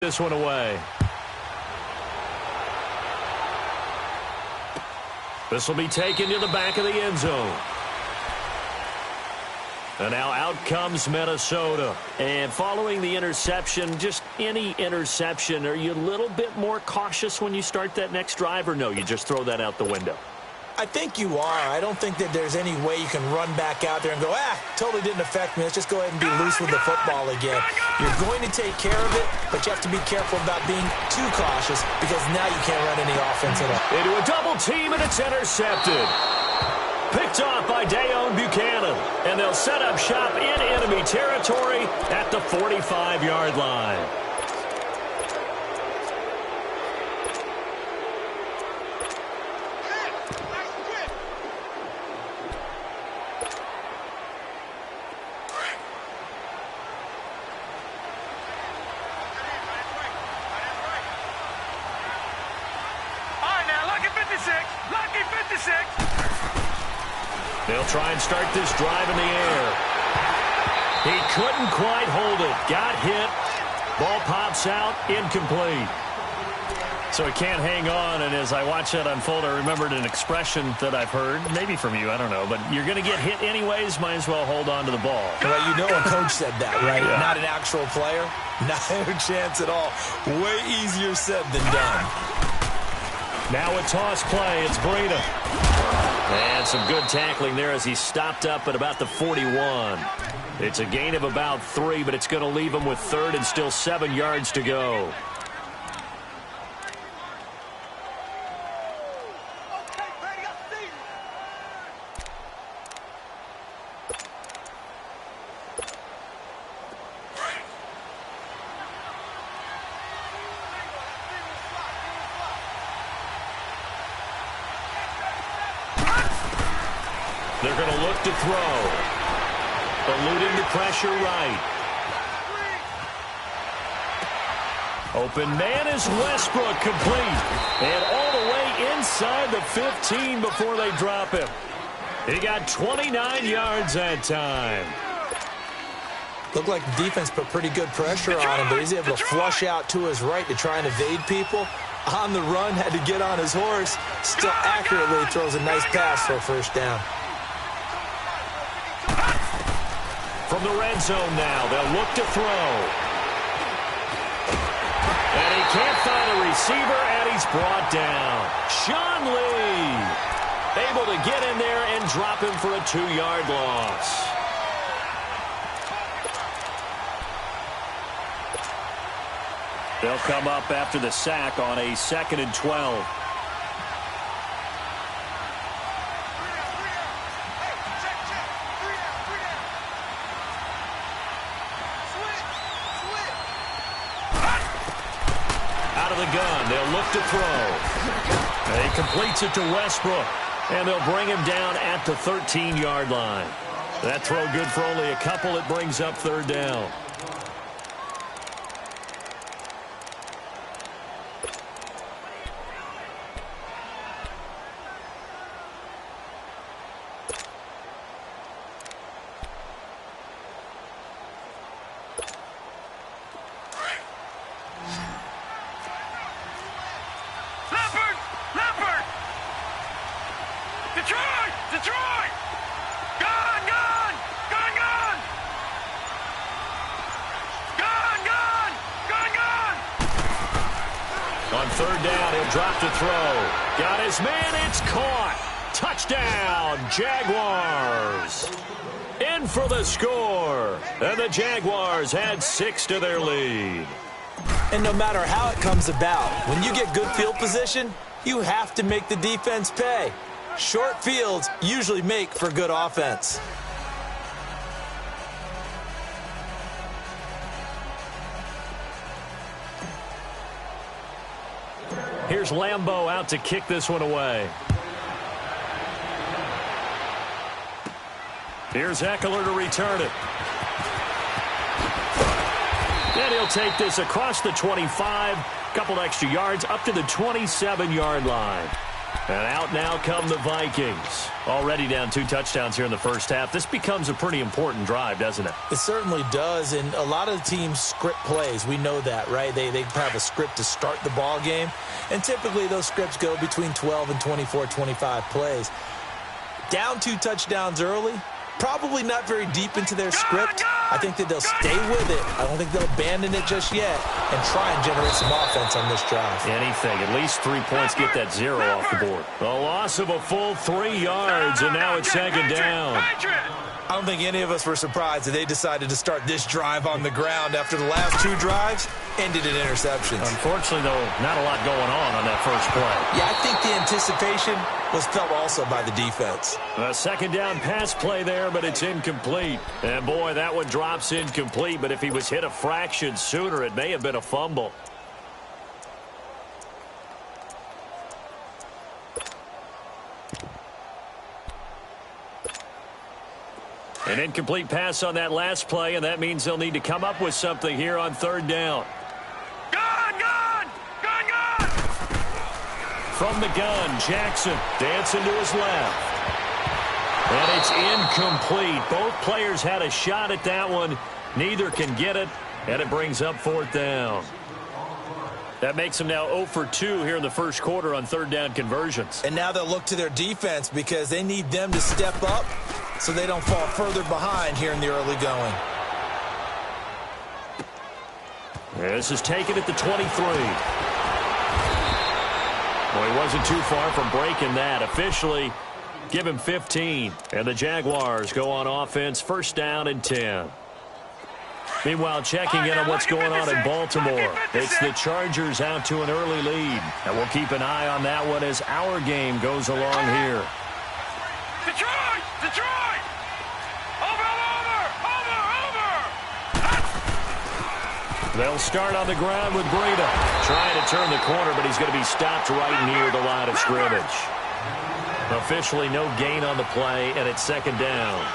This one away. This will be taken to the back of the end zone. And now out comes Minnesota. And following the interception, just any interception, are you a little bit more cautious when you start that next drive, or no, you just throw that out the window? I think you are. I don't think that there's any way you can run back out there and go, totally didn't affect me. Let's just go ahead and be loose with the football again. You're going to take care of it, but you have to be careful about being too cautious because now you can't run any offense at all. Into a double team, and it's intercepted. Picked off by Dayon Buchanan, and they'll set up shop in enemy territory at the 45-yard line. They'll try and start this drive in the air. He couldn't quite hold it. Got hit. Ball pops out. Incomplete. So he can't hang on, and as I watch that unfold, I remembered an expression that I've heard, maybe from you, I don't know, but you're going to get hit anyways, might as well hold on to the ball. Well, you know a coach said that, right? Yeah. Not an actual player. Not a chance at all. Way easier said than done. Now a toss play. It's Breida. And some good tackling there as he stopped up at about the 41. It's a gain of about 3, but it's going to leave him with third and still 7 yards to go. They're going to look to throw. Eluding the pressure right. Open man is Westbrook, complete. And all the way inside the 15 before they drop him. He got 29 yards that time. Looked like the defense put pretty good pressure on him, but he's able to flush out to his right to try and evade people. On the run, had to get on his horse. Still accurately throws a nice pass for a first down. From the red zone now, they'll look to throw. And he can't find a receiver, and he's brought down. Sean Lee able to get in there and drop him for a 2-yard loss. They'll come up after the sack on a 2nd and 12. The gun. They'll look to throw. And he completes it to Westbrook. And they'll bring him down at the 13-yard line. That throw good for only a couple. It brings up third down. On third down, he'll drop to throw. Got his man, it's caught. Touchdown, Jaguars. In for the score. And the Jaguars add 6 to their lead. And no matter how it comes about, when you get good field position, you have to make the defense pay. Short fields usually make for good offense. Here's Lambeau out to kick this one away. Here's Eckler to return it. And he'll take this across the 25, couple extra yards up to the 27-yard line. And out now come the Vikings. Already down 2 touchdowns here in the first half. This becomes a pretty important drive, doesn't it? It certainly does, and a lot of teams script plays. We know that, right? They have a script to start the ball game, and typically those scripts go between 12 and 24, 25 plays. Down 2 touchdowns early, probably not very deep into their script. I think that they'll stay with it. I don't think they'll abandon it just yet and try and generate some offense on this drive. Anything. At least 3 points, get that 0 off the board. A loss of a full 3 yards, and now it's second down. I don't think any of us were surprised that they decided to start this drive on the ground after the last 2 drives ended in interceptions. Unfortunately, though, not a lot going on that first play. Yeah, I think the anticipation was felt also by the defense. A second down pass play there, but it's incomplete. And, boy, that one drops incomplete, but if he was hit a fraction sooner, it may have been a fumble. An incomplete pass on that last play, and that means they'll need to come up with something here on third down. Gun! From the gun, Jackson dancing to his left. And it's incomplete. Both players had a shot at that one. Neither can get it, and it brings up fourth down. That makes them now 0 for 2 here in the first quarter on third down conversions. And now they'll look to their defense because they need them to step up so they don't fall further behind here in the early going. This is taken at the 23. Well, he wasn't too far from breaking that. Officially, give him 15. And the Jaguars go on offense, first down and 10. Meanwhile, checking in on what's going on in Baltimore. It's the Chargers out to an early lead. And we'll keep an eye on that one as our game goes along here. Detroit! Over! They'll start on the ground with Breida. Trying to turn the corner, but he's going to be stopped right near the line of scrimmage. Officially no gain on the play, and it's second down.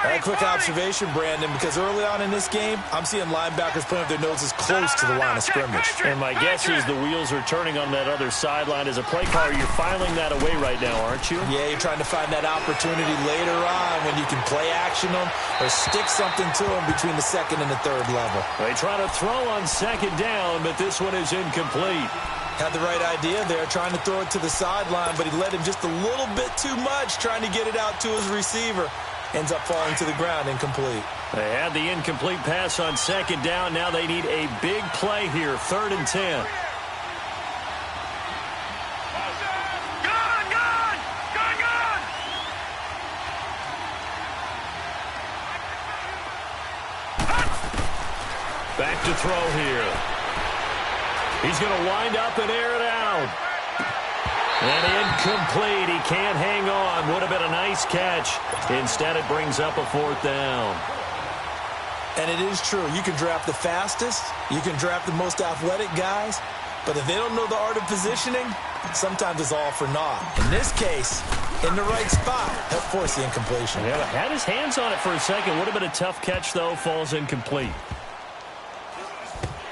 A quick observation, Brandon, because early on in this game, I'm seeing linebackers putting up their noses close to the line of scrimmage. And my guess is the wheels are turning on that other sideline. As a play caller, you're filing that away right now, aren't you? Yeah, you're trying to find that opportunity later on when you can play action them or stick something to them between the second and the third level. They try to throw on second down, but this one is incomplete. Had the right idea there, trying to throw it to the sideline, but he led him just a little bit too much, trying to get it out to his receiver. Ends up falling to the ground, incomplete. They had the incomplete pass on second down. Now they need a big play here, third and 10. Gun! Back to throw here. He's going to wind up and air it out. And incomplete. He can't hang on. Would have been a nice catch. Instead, it brings up a fourth down. And it is true. You can draft the fastest. You can draft the most athletic guys. But if they don't know the art of positioning, sometimes it's all for naught. In this case, in the right spot, help force the incompletion. Yeah, had his hands on it for a second. Would have been a tough catch, though. Falls incomplete.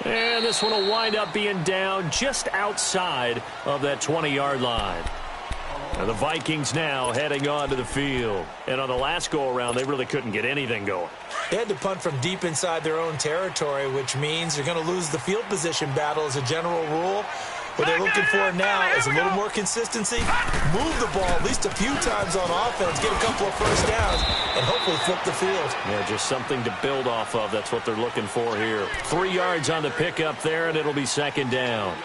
And this one will wind up being down just outside of that 20-yard line. And the Vikings now heading onto the field. And on the last go-around, they really couldn't get anything going. They had to punt from deep inside their own territory, which means you're going to lose the field position battle as a general rule. What they're looking for now is a little more consistency, move the ball at least a few times on offense, get a couple of first downs, and hopefully flip the field. Yeah, just something to build off of. That's what they're looking for here. 3 yards on the pickup there, and it'll be second down.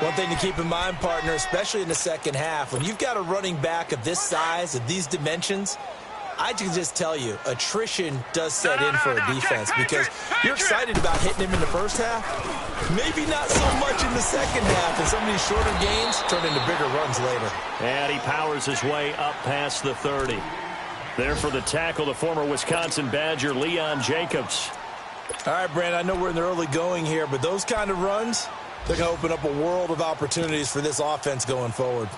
One thing to keep in mind, partner, especially in the second half, when you've got a running back of this size, of these dimensions, I can just tell you, attrition does set in for a defense because you're excited about hitting him in the first half. Maybe not so much in the second half, and some of these shorter gains turn into bigger runs later. And he powers his way up past the 30. There for the tackle, the former Wisconsin Badger, Leon Jacobs. All right, Brandon, I know we're in the early going here, but those kind of runs, they're going to open up a world of opportunities for this offense going forward.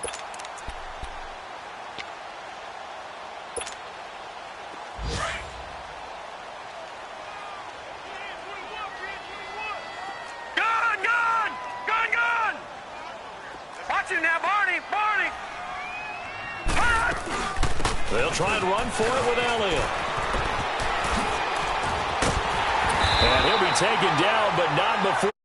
Got you now, Barney. Barney. They'll try and run for it with Elliott. And he'll be taken down, but not before.